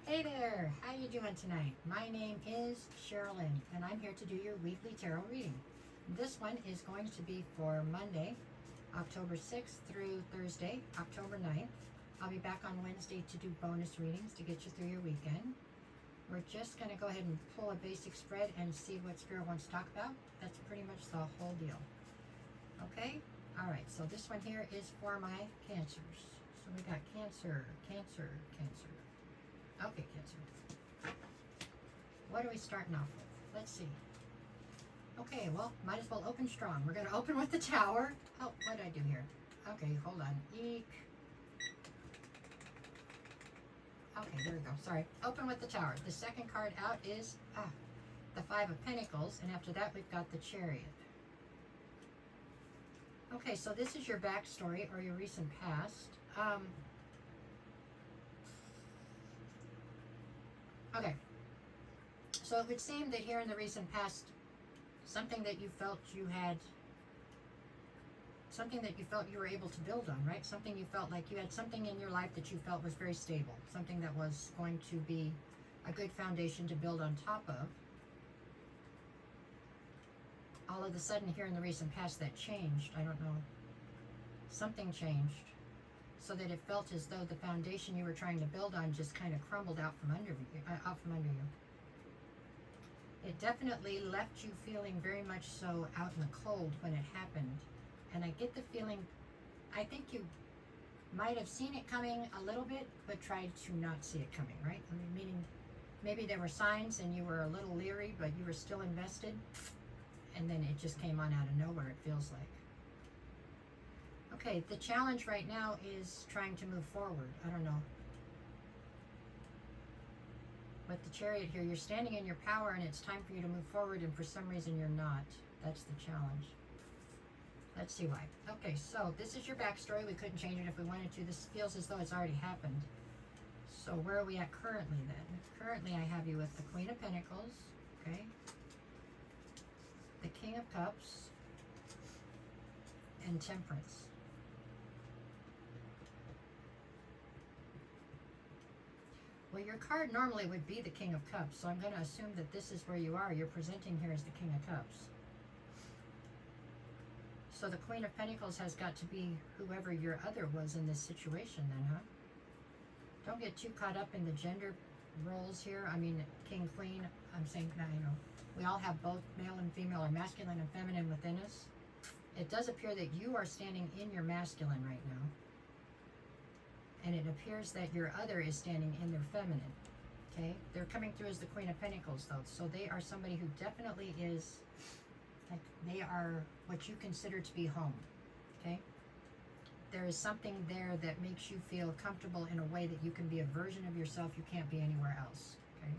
Hey there, how you doing tonight? My name is Sherilyn, and I'm here to do your weekly tarot reading. This one is going to be for Monday, October 6th through Thursday, October 9th. I'll be back on Wednesday to do bonus readings to get you through your weekend. We're just going to go ahead and pull a basic spread and see what Spirit wants to talk about. That's pretty much the whole deal. Okay? Alright, so this one here is for my Cancers. So we got Cancer, Cancer, Cancer. Okay, Cancer. What are we starting off with? Let's see. Okay, well, might as well open strong. We're going to open with the Tower. Oh, what did I do here? Okay, hold on. Eek. Okay, there we go. Sorry. Open with the Tower. The second card out is the Five of Pentacles, and after that we've got the Chariot. Okay, so this is your backstory or your recent past. Okay, so it would seem that here in the recent past, something that you felt you were able to build on, right? Something you felt like you had something in your life that you felt was very stable, something that was going to be a good foundation to build on top of. All of a sudden here in the recent past that changed. I don't know. Something changed so that it felt as though the foundation you were trying to build on just kind of crumbled out from under you. It definitely left you feeling very much so out in the cold when it happened. And I get the feeling, I think you might have seen it coming a little bit, but tried to not see it coming, right? I mean, meaning maybe there were signs and you were a little leery, but you were still invested. And then it just came on out of nowhere, it feels like. Okay, the challenge right now is trying to move forward. I don't know. With the Chariot here, you're standing in your power and it's time for you to move forward, and for some reason you're not. That's the challenge. Let's see why. Okay, so this is your backstory. We couldn't change it if we wanted to. This feels as though it's already happened. So where are we at currently then? Currently I have you with the Queen of Pentacles, okay? The King of Cups, and Temperance. Well, your card normally would be the King of Cups, so I'm going to assume that this is where you are. You're presenting here as the King of Cups. So the Queen of Pentacles has got to be whoever your other was in this situation then, huh? Don't get too caught up in the gender roles here. I mean, King, Queen, I'm saying, you know, we all have both male and female, or masculine and feminine within us. It does appear that you are standing in your masculine right now. And it appears that your other is standing in their feminine. Okay? They're coming through as the Queen of Pentacles, though. So they are somebody who definitely is, like, they are what you consider to be home. Okay? There is something there that makes you feel comfortable in a way that you can be a version of yourself you can't be anywhere else. Okay?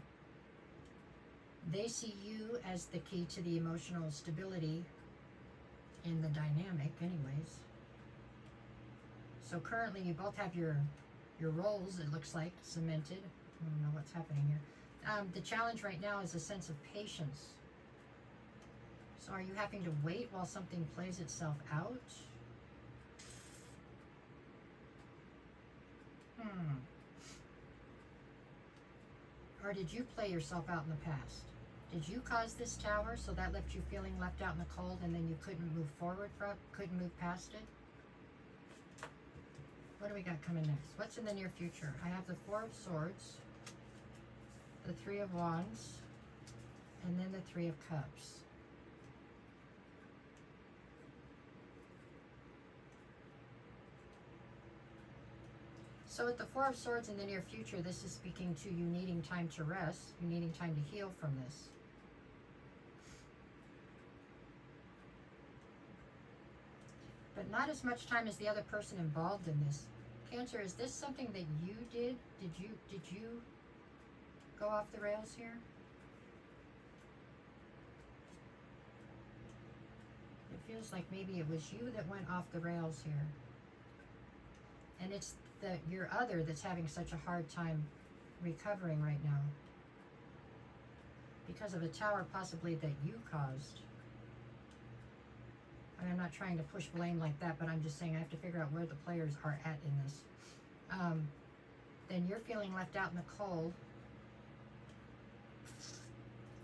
They see you as the key to the emotional stability in the dynamic anyways. So currently you both have your roles, it looks like, cemented. I don't know what's happening here. The challenge right now is a sense of patience. So are you having to wait while something plays itself out? Or did you play yourself out in the past? Did you cause this Tower, so that left you feeling left out in the cold and then you couldn't move forward from, couldn't move past it? What do we got coming next? What's in the near future? I have the Four of Swords, the Three of Wands, and then the Three of Cups. So with the Four of Swords in the near future, this is speaking to you needing time to rest, you needing time to heal from this. But not as much time as the other person involved in this. Cancer, is this something that you did? Did you go off the rails here? It feels like maybe it was you that went off the rails here. And it's your other that's having such a hard time recovering right now. Because of a Tower possibly that you caused. And I'm not trying to push blame like that, but I'm just saying I have to figure out where the players are at in this. Then you're feeling left out in the cold.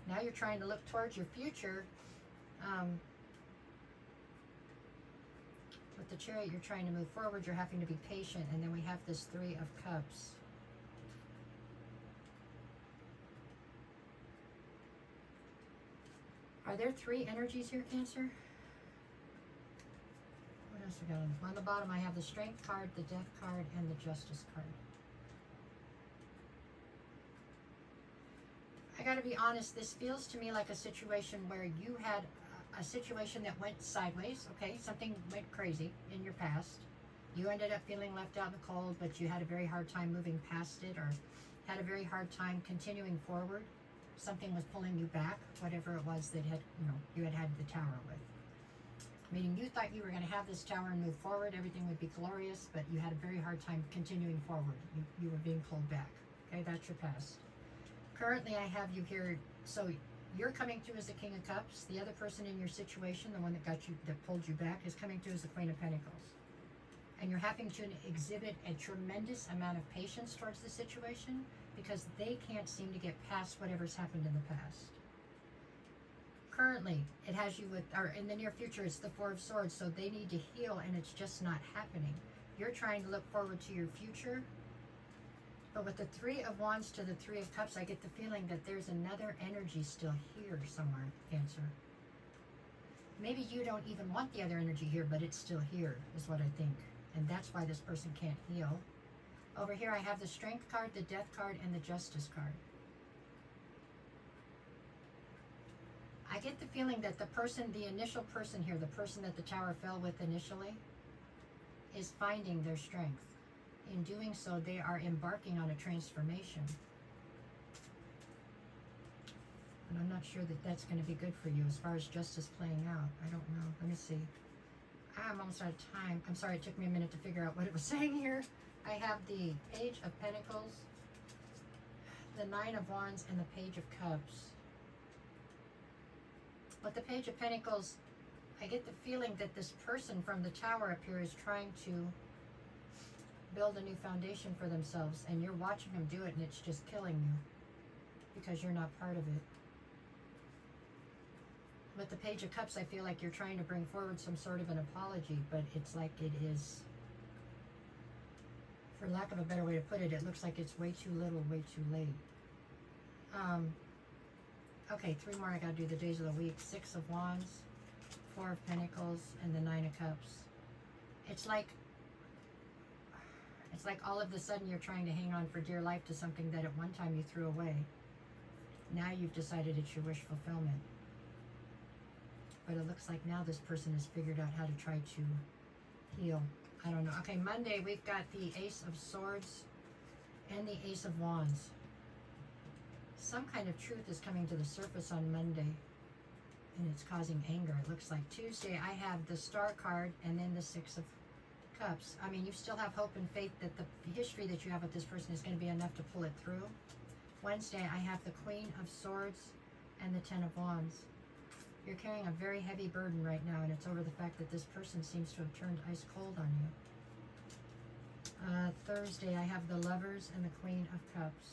Now you're trying to look towards your future. With the Chariot, you're trying to move forward. You're having to be patient. And then we have this Three of Cups. Are there three energies here, Cancer? What else we got on the bottom? I have the Strength card, the Death card, and the Justice card. I gotta be honest, this feels to me like a situation where you had a situation that went sideways, okay? Something went crazy in your past. You ended up feeling left out in the cold, but you had a very hard time moving past it, or had a very hard time continuing forward. Something was pulling you back, whatever it was that had, you had the tower with. Meaning you thought you were going to have this tower and move forward, everything would be glorious, but you had a very hard time continuing forward. You were being pulled back. Okay, that's your past. Currently, I have you here, so you're coming through as the King of Cups. The other person in your situation, the one that pulled you back, is coming through as the Queen of Pentacles. And you're having to exhibit a tremendous amount of patience towards the situation because they can't seem to get past whatever's happened in the past. Currently, it has you with, or in the near future, it's the Four of Swords, so they need to heal and it's just not happening. You're trying to look forward to your future, but with the Three of Wands to the Three of Cups, I get the feeling that there's another energy still here somewhere, Cancer. Maybe you don't even want the other energy here, but it's still here, is what I think. And that's why this person can't heal. Over here, I have the Strength card, the Death card, and the Justice card. I get the feeling that the initial person here, the person that the tower fell with initially, is finding their strength. In doing so, they are embarking on a transformation. And I'm not sure that that's going to be good for you as far as justice playing out. I don't know. Let me see. I'm almost out of time. I'm sorry, it took me a minute to figure out what it was saying here. I have the Page of Pentacles, the Nine of Wands, and the Page of Cups. With the Page of Pentacles, I get the feeling that this person from the tower up here is trying to build a new foundation for themselves, and you're watching them do it, and it's just killing you because you're not part of it. With the Page of Cups, I feel like you're trying to bring forward some sort of an apology, but it's like it is, for lack of a better way to put it, it looks like it's way too little, way too late. Okay, three more I gotta do the days of the week. Six of Wands, Four of Pentacles, and the Nine of Cups. It's like all of a sudden you're trying to hang on for dear life to something that at one time you threw away. Now you've decided it's your wish fulfillment. But it looks like now this person has figured out how to try to heal. I don't know. Okay, Monday we've got the Ace of Swords and the Ace of Wands. Some kind of truth is coming to the surface on Monday, and it's causing anger. It looks like Tuesday I have the Star card and then the Six of Cups. I mean, you still have hope and faith that the history that you have with this person is going to be enough to pull it through. Wednesday I have the Queen of Swords and the Ten of Wands. You're carrying a very heavy burden right now, and it's over the fact that this person seems to have turned ice cold on you. Thursday I have the Lovers and the Queen of Cups.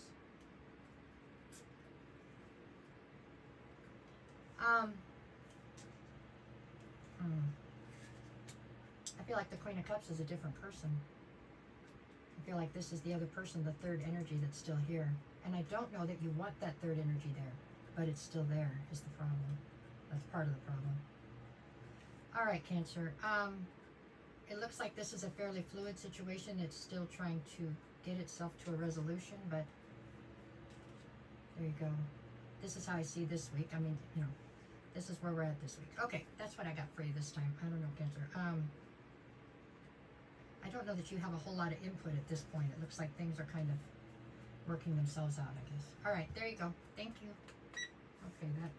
I feel like the Queen of Cups is a different person. I feel like this is the other person, the third energy that's still here. And I don't know that you want that third energy there, but it's still there is the problem. That's part of the problem. All right, Cancer. It looks like this is a fairly fluid situation. It's still trying to get itself to a resolution, but there you go. This is how I see this week. I mean, this is where we're at this week. Okay, that's what I got for you this time. I don't know, Cancer. I don't know that you have a whole lot of input at this point. It looks like things are kind of working themselves out, I guess. All right, there you go. Thank you. Okay, that